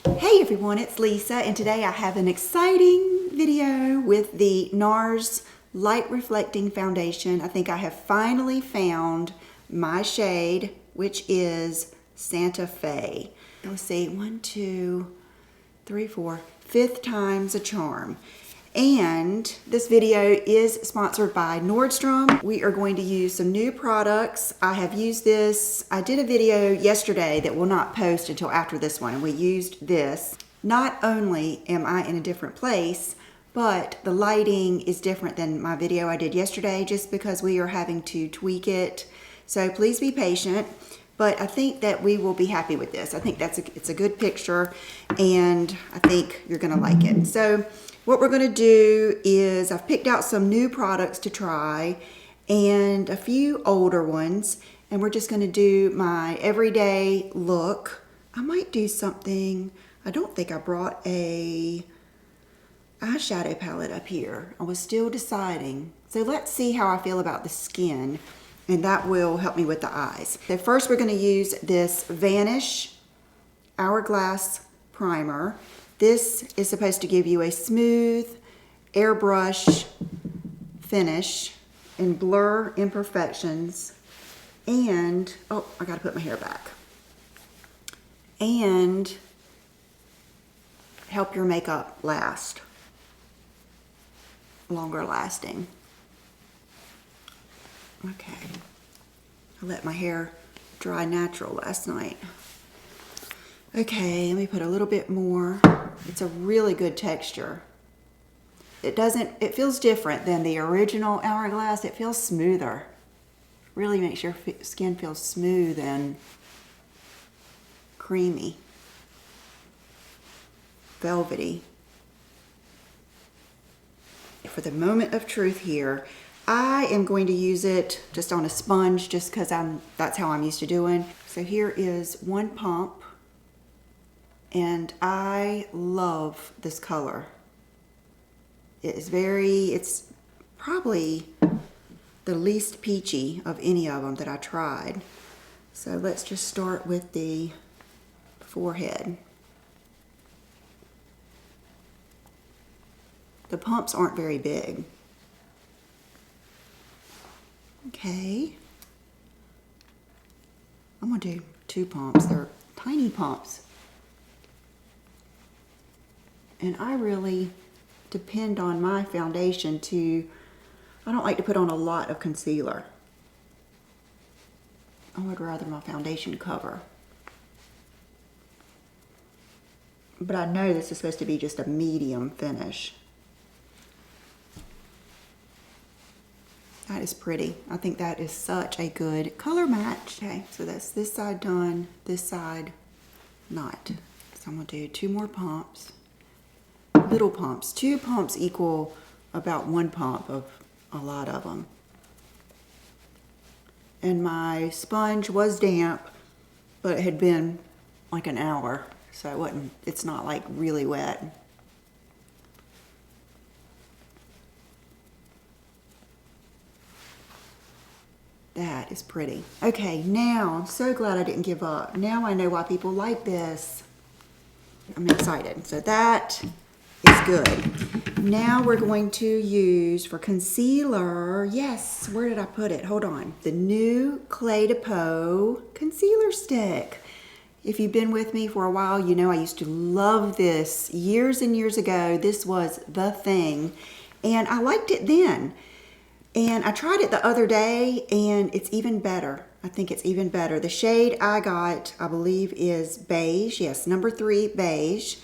Hey everyone, it's Lisa, and today I have an exciting video with the NARS Light Reflecting Foundation. I think I have finally found my shade, which is Santa Fe. Let's see, 1, 2, 3, 4, fifth time's a charm. And this video is sponsored by Nordstrom. We are going to use some new products. I have used this. I did a video yesterday that will not post until after this one, and we used this. Not only am I in a different place, but the lighting is different than my video I did yesterday just because we are having to tweak it. So please be patient. But I think that we will be happy with this. I think it's a good picture, and I think you're gonna like it. So what we're gonna do is I've picked out some new products to try and a few older ones, and we're just gonna do my everyday look. I might do something, I don't think I brought a eyeshadow palette up here. I was still deciding. So let's see how I feel about the skin, and that will help me with the eyes. So first we're gonna use this Vanish Hourglass Primer. This is supposed to give you a smooth airbrush finish and blur imperfections, and, oh, I gotta put my hair back, and help your makeup last, longer lasting. Okay, I let my hair dry natural last night. Okay, let me put a little bit more. It's a really good texture. It feels different than the original Hourglass. It feels smoother. Really makes your skin feel smooth and creamy, velvety. For the moment of truth here, I am going to use it just on a sponge just because that's how I'm used to doing. So here is one pump, and I love this color. It's probably the least peachy of any of them that I tried. So let's just start with the forehead. The pumps aren't very big. Okay. I'm gonna do 2 pumps. They're tiny pumps. And I really depend on my foundation I don't like to put on a lot of concealer. I would rather my foundation cover. But I know this is supposed to be just a medium finish. That is pretty. I think that is such a good color match. Okay, so that's this side done, this side not. So I'm gonna do 2 more pumps. Little pumps. 2 pumps equal about 1 pump of a lot of them. And my sponge was damp, but it had been like an hour, so it's not like really wet. That is pretty. Okay, now I'm so glad I didn't give up. Now I know why people like this. I'm excited. So that is good. Now we're going to use for concealer, yes, where did I put it? Hold on. The new Cle de Peau concealer stick. If you've been with me for a while, you know I used to love this years and years ago. This was the thing, and I liked it then. And I tried it the other day, and it's even better. I think it's even better. The shade I got, I believe, is beige. Yes, number 3, beige.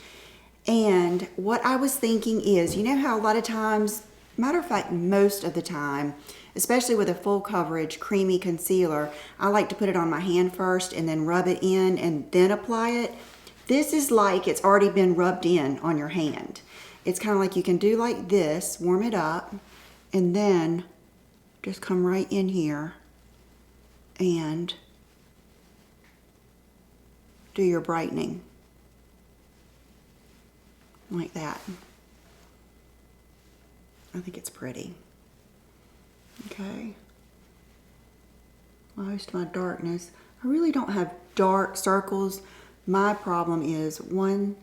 And what I was thinking is, you know how a lot of times, matter of fact, most of the time, especially with a full coverage creamy concealer, I like to put it on my hand first and then rub it in and then apply it. This is like it's already been rubbed in on your hand. It's kind of like you can do like this, warm it up, and then just come right in here and do your brightening. Like that. I think it's pretty. Okay. Most of my darkness. I really don't have dark circles, My problem is one,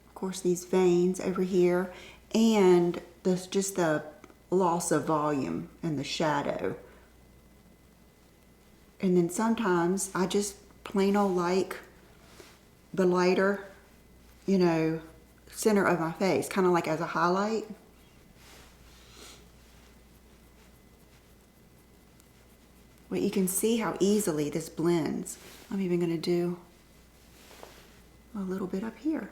of course, these veins over here, and just the loss of volume and the shadow. And then sometimes I just plain old like the lighter, you know, center of my face, kind of like as a highlight. But you can see how easily this blends. I'm even going to do a little bit up here.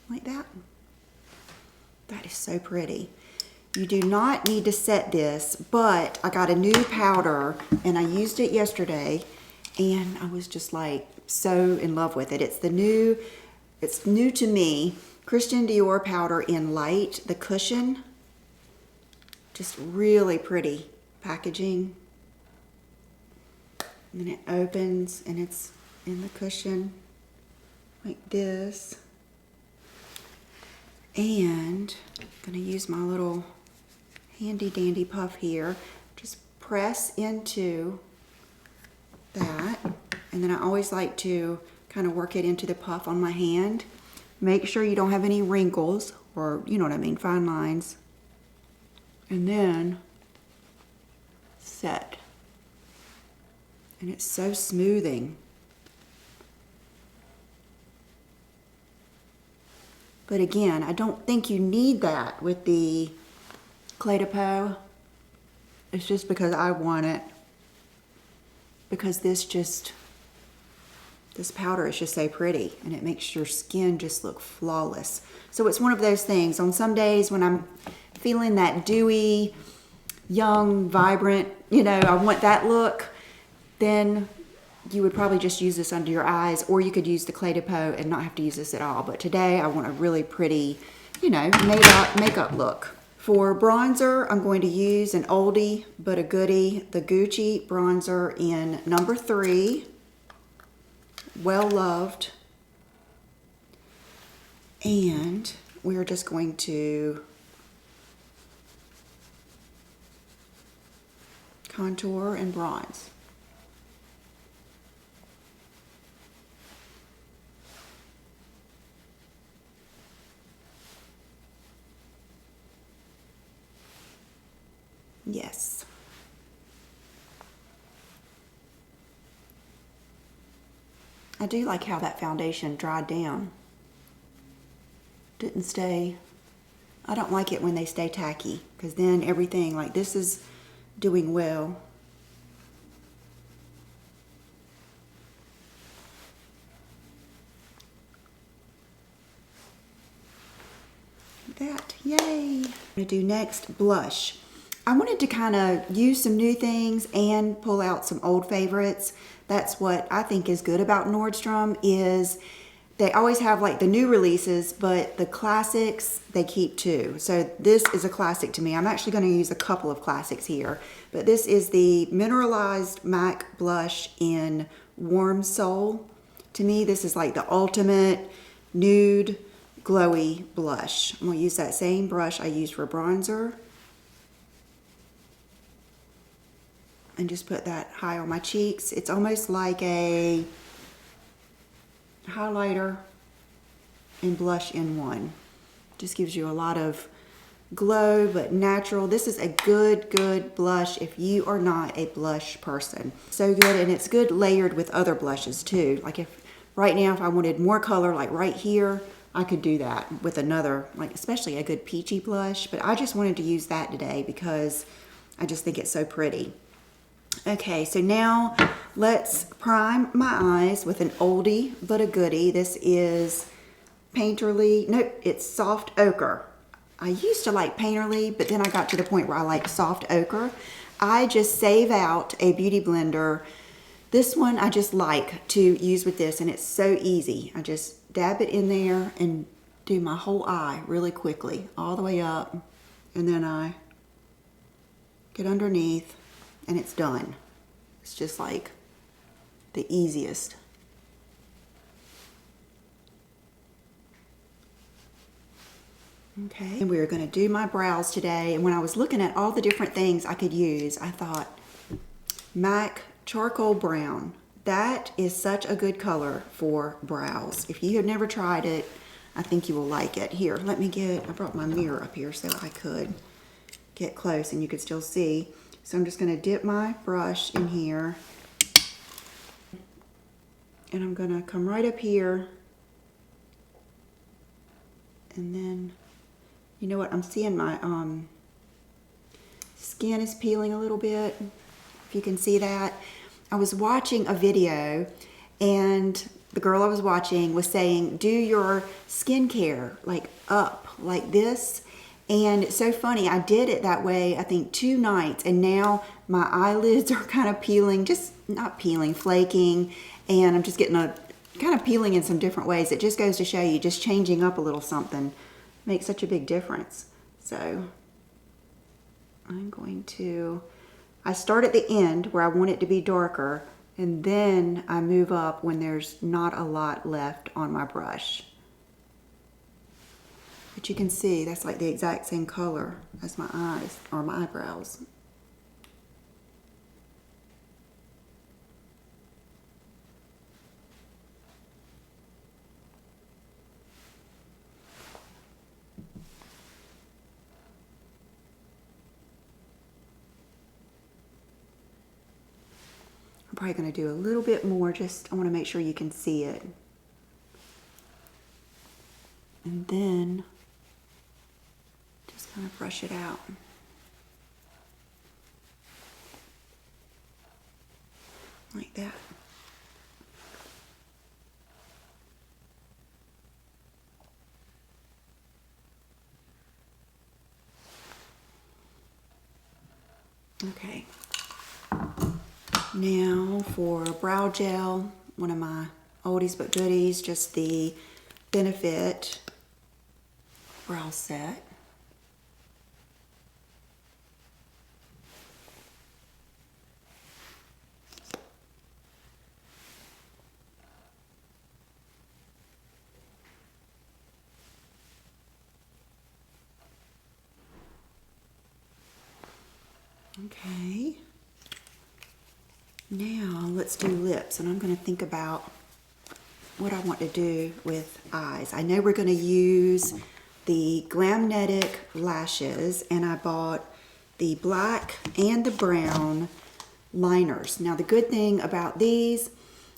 Like that. That is so pretty. You do not need to set this, but I got a new powder and I used it yesterday and I was just like so in love with it. It's new to me, Christian Dior powder in light, the cushion. Just really pretty packaging. And then it opens and it's in the cushion like this. And I'm gonna use my little handy dandy puff here. Just press into that. And then I always like to kind of work it into the puff on my hand. Make sure you don't have any wrinkles or, you know what I mean, fine lines. And then set. And it's so smoothing. But again, I don't think you need that with the Cle de Peau. It's just because I want it. Because this powder is just so pretty and it makes your skin just look flawless. So it's one of those things. On some days when I'm feeling that dewy, young, vibrant, you know, I want that look, then you would probably just use this under your eyes, or you could use the Cle de Peau and not have to use this at all. But today I want a really pretty, you know, makeup look. For bronzer, I'm going to use an oldie but a goodie, the Gucci bronzer in number 3. Well loved. And we're just going to contour and bronze. Yes. I do like how that foundation dried down. Didn't stay. I don't like it when they stay tacky, because then everything, like this is doing well. That, yay. I'm gonna do next blush. I wanted to kind of use some new things and pull out some old favorites. That's what I think is good about Nordstrom, is they always have like the new releases, but the classics they keep too. So this is a classic to me. I'm actually going to use a couple of classics here, but this is the Mineralized MAC blush in Warm Soul. To me, this is like the ultimate nude glowy blush. I'm going to use that same brush I used for bronzer. And just put that high on my cheeks. It's almost like a highlighter and blush in one. Just gives you a lot of glow, but natural. This is a good blush if you are not a blush person. So good, and it's good layered with other blushes too. Like if right now, if I wanted more color, like right here, I could do that with another, like especially a good peachy blush. But I just wanted to use that today because I just think it's so pretty. Okay, so now let's prime my eyes with an oldie but a goodie. This is Painterly, nope, it's Soft Ochre. I used to like Painterly, but then I got to the point where I like Soft Ochre. I just save out a beauty blender. This one I just like to use with this, and it's so easy. I just dab it in there and do my whole eye really quickly, all the way up, and then I get underneath. And it's done. It's just like the easiest. Okay, and we're gonna do my brows today. And when I was looking at all the different things I could use, I thought MAC Charcoal Brown. That is such a good color for brows. If you have never tried it, I think you will like it. Here, I brought my mirror up here so I could get close and you could still see. So I'm just gonna dip my brush in here and I'm gonna come right up here, and then, you know what, I'm seeing my skin is peeling a little bit, if you can see that. I was watching a video and the girl I was watching was saying, do your skincare like up like this. And it's so funny, I did it that way, I think 2 nights, and now my eyelids are kind of peeling, just not peeling, flaking, and I'm just getting a kind of peeling in some different ways. It just goes to show you, just changing up a little something makes such a big difference. So I'm going to, I start at the end where I want it to be darker, and then I move up when there's not a lot left on my brush. But you can see that's like the exact same color as my eyes or my eyebrows. I'm probably going to do a little bit more, just I want to make sure you can see it. And then just kind of brush it out. Like that. Okay. Now for brow gel, one of my oldies but goodies, just the Benefit brow set. Okay. Now let's do lips, and I'm going to think about what I want to do with eyes. I know we're going to use the Glamnetic lashes, and I bought the black and the brown liners. Now the good thing about these,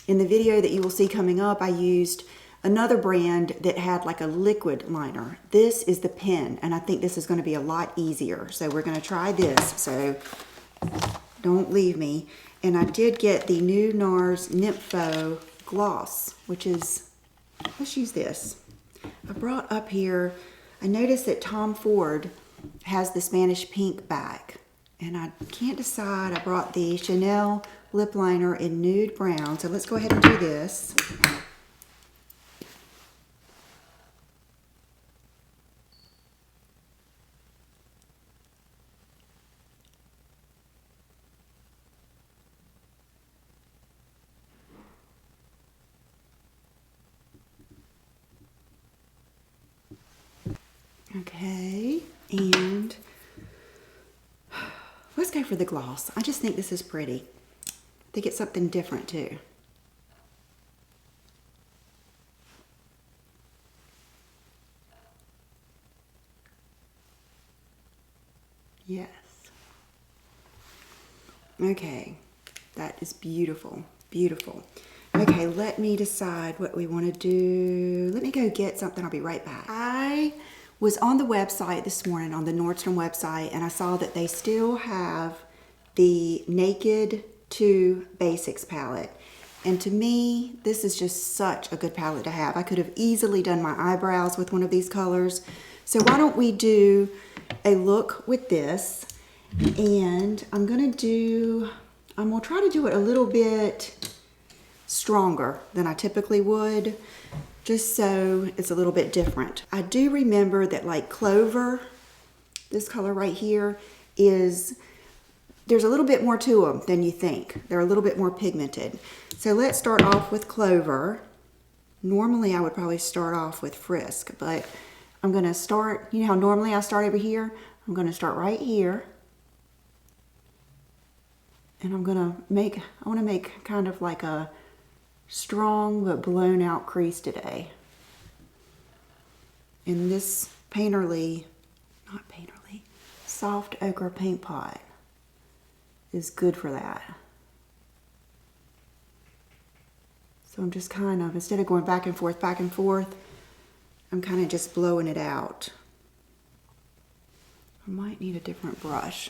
in the video that you will see coming up, I used another brand that had like a liquid liner. This is the pen, and I think this is going to be a lot easier. So we're going to try this, so don't leave me. And I did get the new NARS Nympho gloss, which is, let's use this. I brought up here, I noticed that Tom Ford has the Spanish pink back, and I can't decide. I brought the Chanel lip liner in nude brown, so let's go ahead and do this. Okay, and let's go for the gloss. I just think this is pretty. I think it's something different too. Yes. Okay, that is beautiful, beautiful. Okay, let me decide what we want to do. Let me go get something. I'll be right back. I was on the website this morning, on the Nordstrom website, and I saw that they still have the Naked 2 Basics palette. And to me, this is just such a good palette to have. I could have easily done my eyebrows with one of these colors. So why don't we do a look with this? And I'm gonna try to do it a little bit stronger than I typically would, just so it's a little bit different. I do remember that like Clover, this color right here, there's a little bit more to them than you think. They're a little bit more pigmented. So let's start off with Clover. Normally I would probably start off with Frisk, but I'm gonna start, you know how normally I start over here? I'm gonna start right here. And I want to make kind of like a strong but blown out crease today. And this soft ochre paint pot is good for that. So I'm just kind of, instead of going back and forth, I'm kind of just blowing it out. I might need a different brush.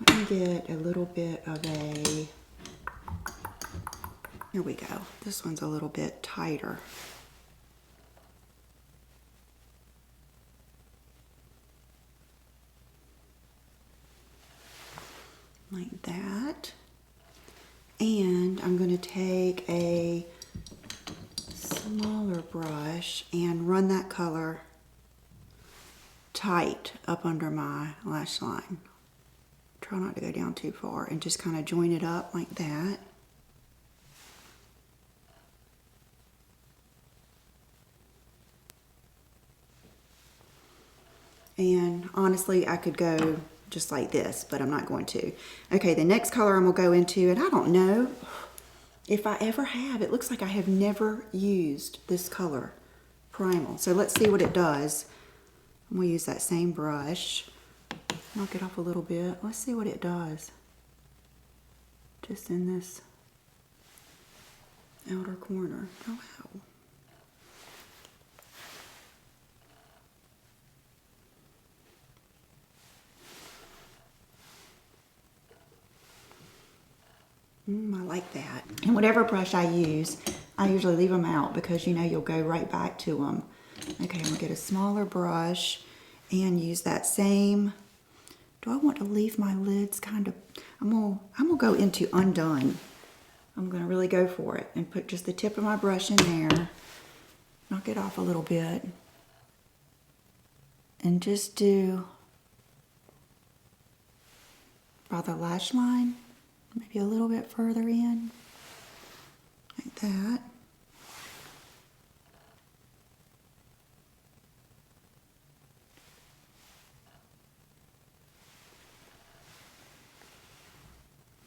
Let me get a little bit of a, here we go. This one's a little bit tighter. Like that. And I'm going to take a smaller brush and run that color tight up under my lash line. Try not to go down too far, and just kind of join it up like that. And honestly, I could go just like this, but I'm not going to. Okay, the next color I'm gonna go into, and I don't know if I ever have. It looks like I have never used this color, Primal. So let's see what it does. I'm gonna use that same brush. Knock it off a little bit. Let's see what it does. Just in this outer corner. Oh, wow. I like that. And whatever brush I use, I usually leave them out because you know you'll go right back to them. Okay, I'm gonna get a smaller brush and use that same. Do I want to leave my lids kind of, I'm gonna go into undone. I'm gonna really go for it and put just the tip of my brush in there, knock it off a little bit, and just do by the lash line. Maybe a little bit further in, like that.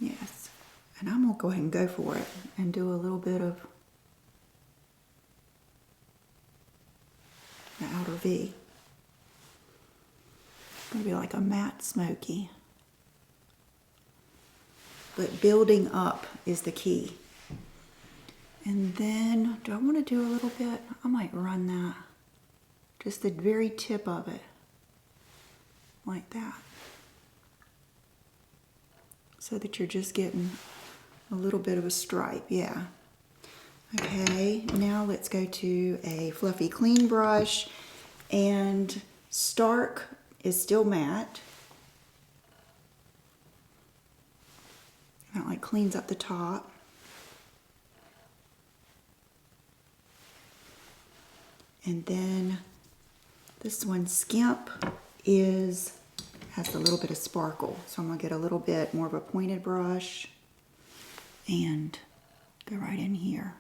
Yes, and I'm gonna go ahead and go for it and do a little bit of the outer V. It's gonna be like a matte smoky. But building up is the key. And then, do I want to do a little bit? I might run that, just the very tip of it, like that. So that you're just getting a little bit of a stripe, yeah. Okay, now let's go to a fluffy clean brush, and Stark is still matte. That like cleans up the top. And then this one, Skimp, has a little bit of sparkle. So I'm gonna get a little bit more of a pointed brush and go right in here.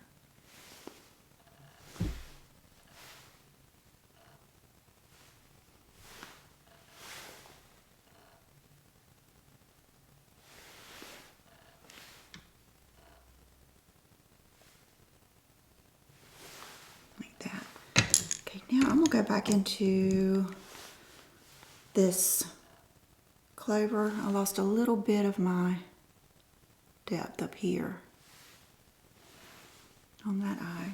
Now I'm gonna go back into this Clover. I lost a little bit of my depth up here on that eye.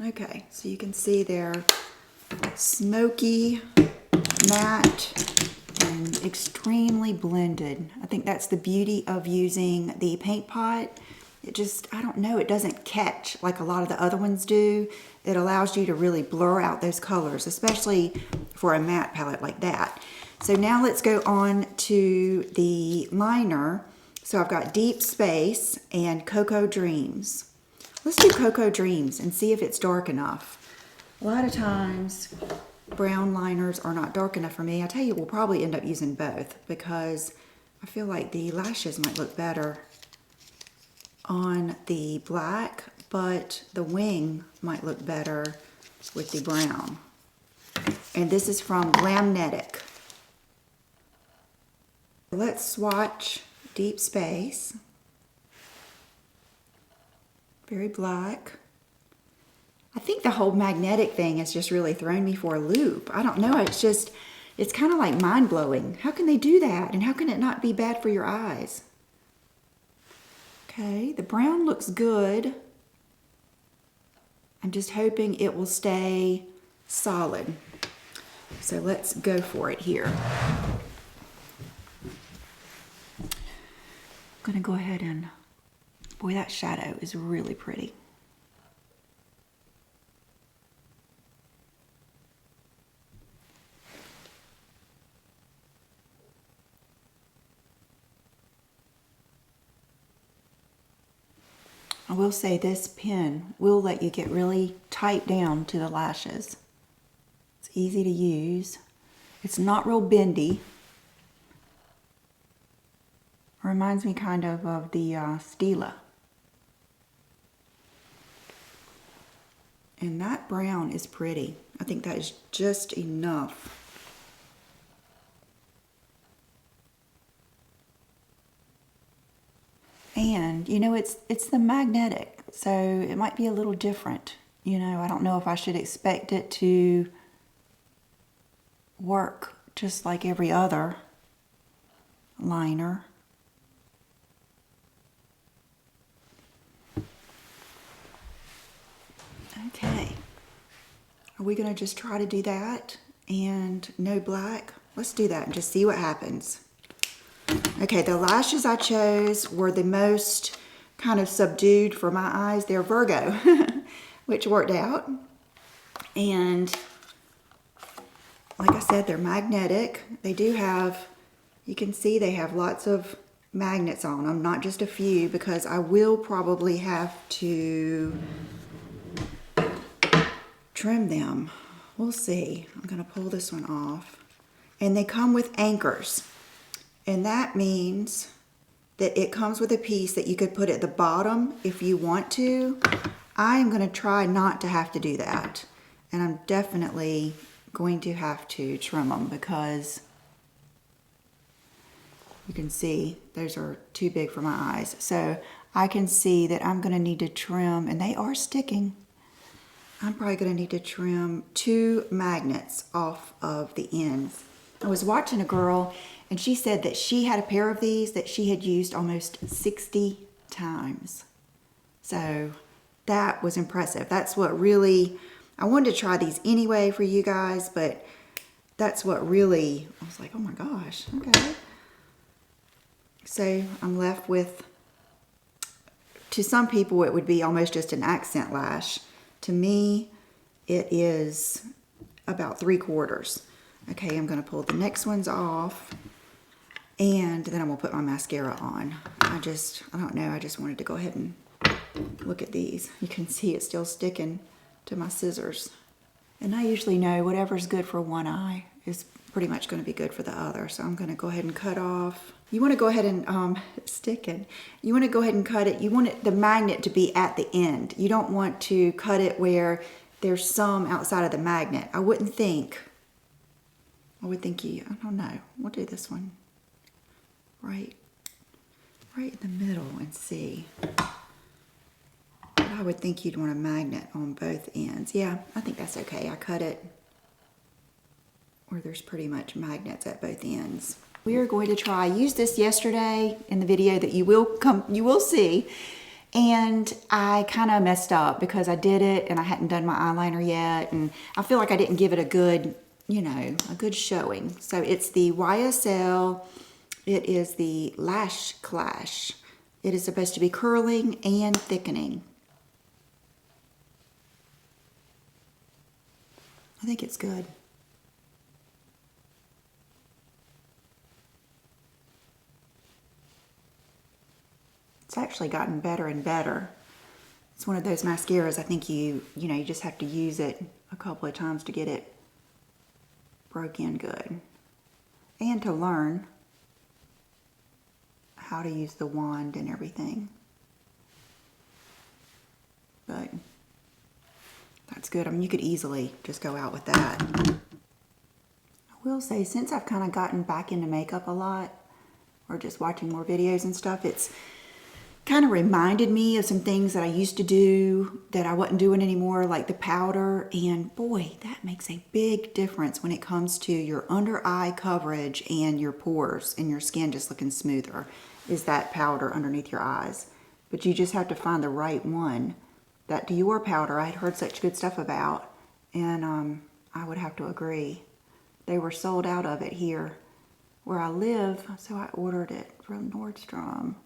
Okay, so you can see they're smoky, matte, and extremely blended. I think that's the beauty of using the paint pot. It just, I don't know, it doesn't catch like a lot of the other ones do. It allows you to really blur out those colors, especially for a matte palette like that. So now let's go on to the liner. So I've got Deep Space and Cocoa Dreams. Let's do Cocoa Dreams and see if it's dark enough. A lot of times brown liners are not dark enough for me. I tell you, we'll probably end up using both because I feel like the lashes might look better on the black, but the wing might look better with the brown. And this is from Glamnetic. Let's swatch Deep Space. Very black. I think the whole magnetic thing has just really thrown me for a loop. I don't know, it's kind of like mind-blowing. How can they do that? And how can it not be bad for your eyes? Okay, the brown looks good. I'm just hoping it will stay solid. So let's go for it here. I'm gonna go ahead and, boy, that shadow is really pretty. I will say this pen will let you get really tight down to the lashes. It's easy to use. It's not real bendy. Reminds me kind of the Stila. And that brown is pretty. I think that is just enough. And, you know, it's the magnetic, so it might be a little different. You know, I don't know if I should expect it to work just like every other liner. Okay. Are we going to just try to do that and no black? Let's do that and just see what happens. Okay, the lashes I chose were the most kind of subdued for my eyes. They're Virgo, which worked out. And like I said, they're magnetic. They do have, you can see they have lots of magnets on them, not just a few, because I will probably have to trim them. We'll see. I'm going to pull this one off. And they come with anchors. And that means that it comes with a piece that you could put at the bottom if you want to. I am going to try not to have to do that. And I'm definitely going to have to trim them because you can see those are too big for my eyes. So I can see that I'm going to need to trim, and they are sticking. I'm probably going to need to trim 2 magnets off of the ends. I was watching a girl and she said that she had a pair of these that she had used almost 60 times. So that was impressive. That's what really, I wanted to try these anyway for you guys, but that's what really, I was like, oh my gosh, okay. So I'm left with, to some people it would be almost just an accent lash. To me, it is about 3/4. Okay, I'm going to pull the next ones off, and then I'm going to put my mascara on. I don't know, I just wanted to go ahead and look at these. You can see it's still sticking to my scissors. And I usually know whatever's good for one eye is pretty much going to be good for the other. So I'm going to go ahead and cut off. You want to go ahead and You want to go ahead and cut it. You want the magnet to be at the end. You don't want to cut it where there's some outside of the magnet. I would think I don't know. We'll do this one right in the middle and see. But I would think you'd want a magnet on both ends. Yeah, I think that's okay. I cut it where there's pretty much magnets at both ends. We are going to try, I used this yesterday in the video that you will see, and I kind of messed up because I did it and I hadn't done my eyeliner yet, and I feel like I didn't give it a good, a good showing. So it's the YSL, it is the Lash Clash. It is supposed to be curling and thickening. I think it's good. It's actually gotten better and better. It's one of those mascaras, I think you just have to use it a couple of times to get it broke in good. And to learn how to use the wand and everything. but that's good. I mean, you could easily just go out with that. I will say, since I've kind of gotten back into makeup a lot, or just watching more videos and stuff, it's kind of reminded me of some things that I used to do that I wasn't doing anymore, like the powder. And boy, that makes a big difference when it comes to your under eye coverage and your pores and your skin just looking smoother, is that powder underneath your eyes. But you just have to find the right one. That Dior powder I had heard such good stuff about, and I would have to agree. They were sold out of it here where I live, so I ordered it from Nordstrom.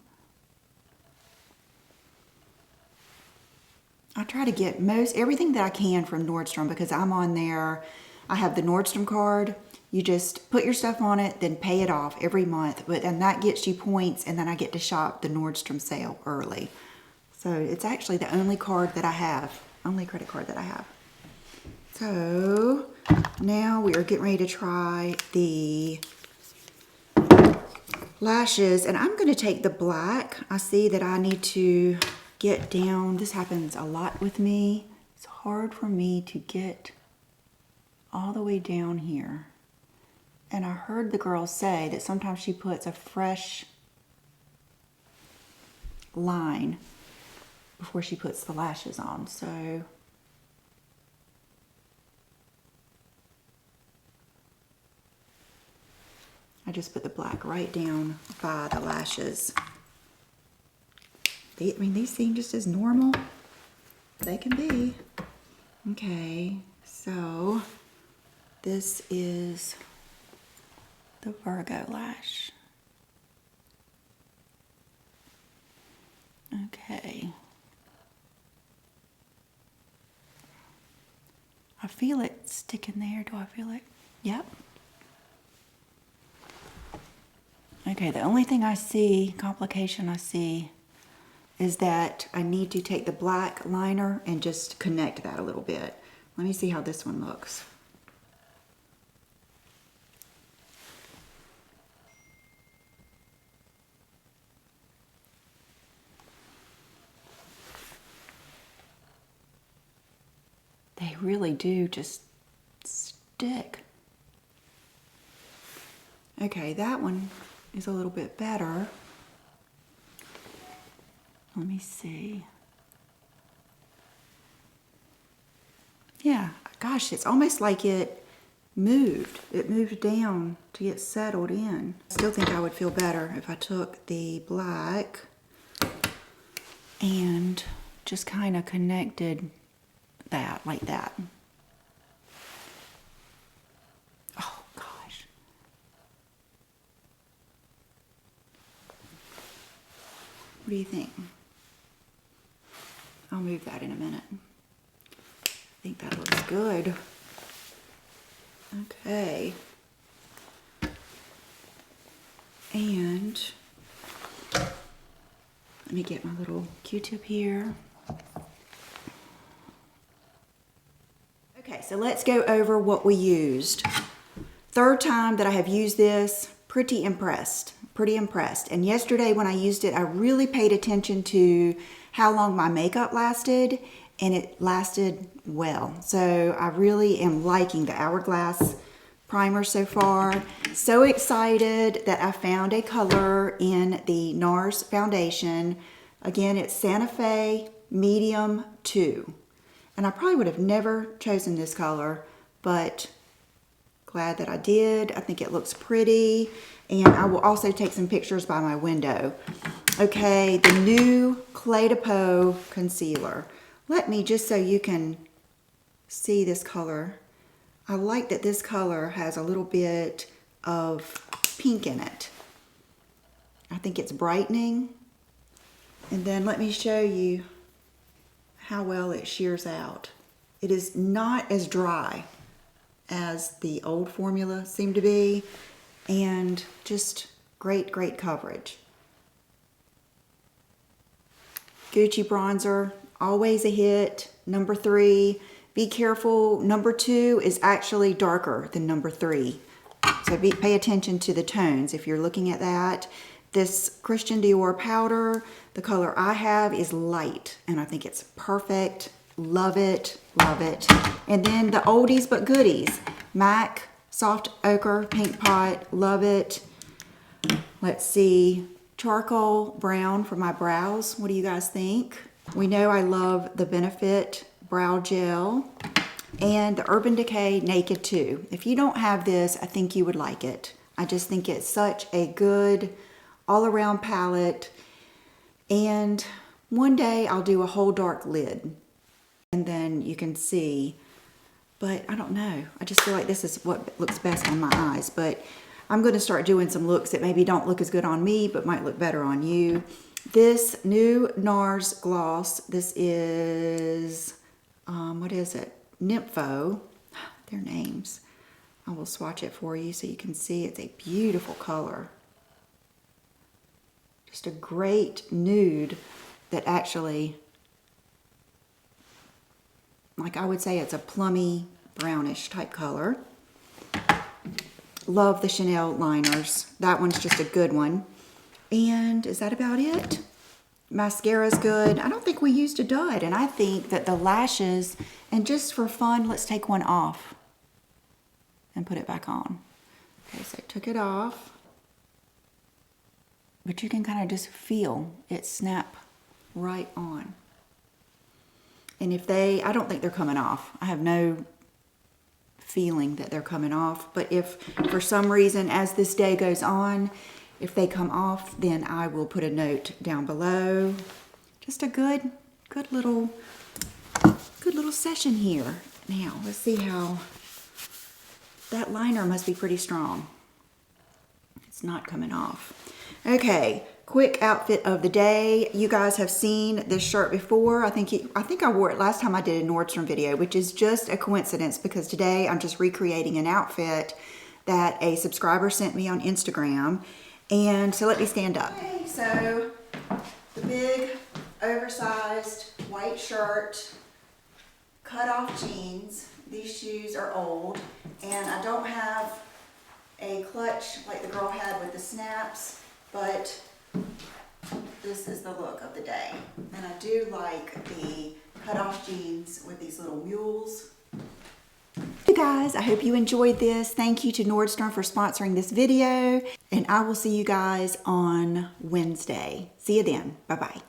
I try to get everything that I can from Nordstrom because I'm on there. I have the Nordstrom card. You just put your stuff on it, then pay it off every month. And that gets you points, and then I get to shop the Nordstrom sale early. So it's actually the only card that I have, only credit card that I have. So now we are getting ready to try the lashes, and I'm going to take the black. I see that I need to get down. This happens a lot with me. It's hard for me to get all the way down here. And I heard the girl say that sometimes she puts a fresh line before she puts the lashes on. So I just put the black right down by the lashes. I mean, these seem just as normal they can be. Okay, so this is the Virgo lash. Okay. I feel it sticking there. Do I feel it? Yep. Okay, the only thing I see, complication I see, is that I need to take the black liner and just connect that a little bit. Let me see how this one looks. They really do just stick. Okay, that one is a little bit better. Let me see. Yeah, gosh, it's almost like it moved. It moved down to get settled in. I still think I would feel better if I took the black and just kind of connected that like that. Oh, gosh. What do you think? I'll move that in a minute. I think that looks good. Okay. And let me get my little Q-tip here. Okay, so let's go over what we used. Third time that I have used this, pretty impressed. And yesterday when I used it, I really paid attention to how long my makeup lasted, and it lasted well. So I really am liking the Hourglass primer so far. So excited that I found a color in the NARS foundation. Again, it's Santa Fe Medium 2. And I probably would have never chosen this color, but glad that I did. I think it looks pretty. And I will also take some pictures by my window. Okay, the new Cle de Peau concealer. Let me, just so you can see this color. I like that this color has a little bit of pink in it. I think it's brightening. And then let me show you how well it shears out. It is not as dry as the old formula seemed to be, and just great coverage. Gucci bronzer, always a hit. Number 3, be careful. Number 2 is actually darker than number 3. So pay attention to the tones if you're looking at that. this Christian Dior powder. The color I have is light, and I think it's perfect. Love it, love it. And then the oldies but goodies. MAC Soft Ochre Paint Pot, love it. Let's see, charcoal brown for my brows. What do you guys think? We know I love the Benefit Brow Gel and the Urban Decay Naked 2. If you don't have this, I think you would like it. I just think it's such a good all-around palette. And one day I'll do a whole dark lid, and then you can see, but I don't know. I just feel like this is what looks best on my eyes, but I'm going to start doing some looks that maybe don't look as good on me, but might look better on you. This new NARS gloss, this is, what is it? Nympho, their names. I will swatch it for you so you can see it's a beautiful color. Just a great nude that actually, like I would say it's a plummy brownish type color. Love the Chanel liners. That one's just a good one. And is that about it? Mascara's good. I don't think we used a dud, and I think that the lashes, and just for fun, let's take one off and put it back on. Okay, so I took it off, but you can kind of just feel it snap right on. And if they, I don't think they're coming off. I have no feeling that they're coming off, but if for some reason as this day goes on, if they come off, then I will put a note down below. Just a good little session here. Now, let's see how, that liner must be pretty strong. It's not coming off. Okay, quick outfit of the day. You guys have seen this shirt before. I think I wore it last time I did a Nordstrom video, which is just a coincidence because today I'm just recreating an outfit that a subscriber sent me on Instagram. And so let me stand up. Okay, so the big oversized white shirt, cut off jeans. These shoes are old, and I don't have a clutch like the girl had with the snaps, but this is the look of the day. And I do like the cut off jeans with these little mules. Hey guys, I hope you enjoyed this. Thank you to Nordstrom for sponsoring this video, and I will see you guys on Wednesday. See you then. Bye-bye.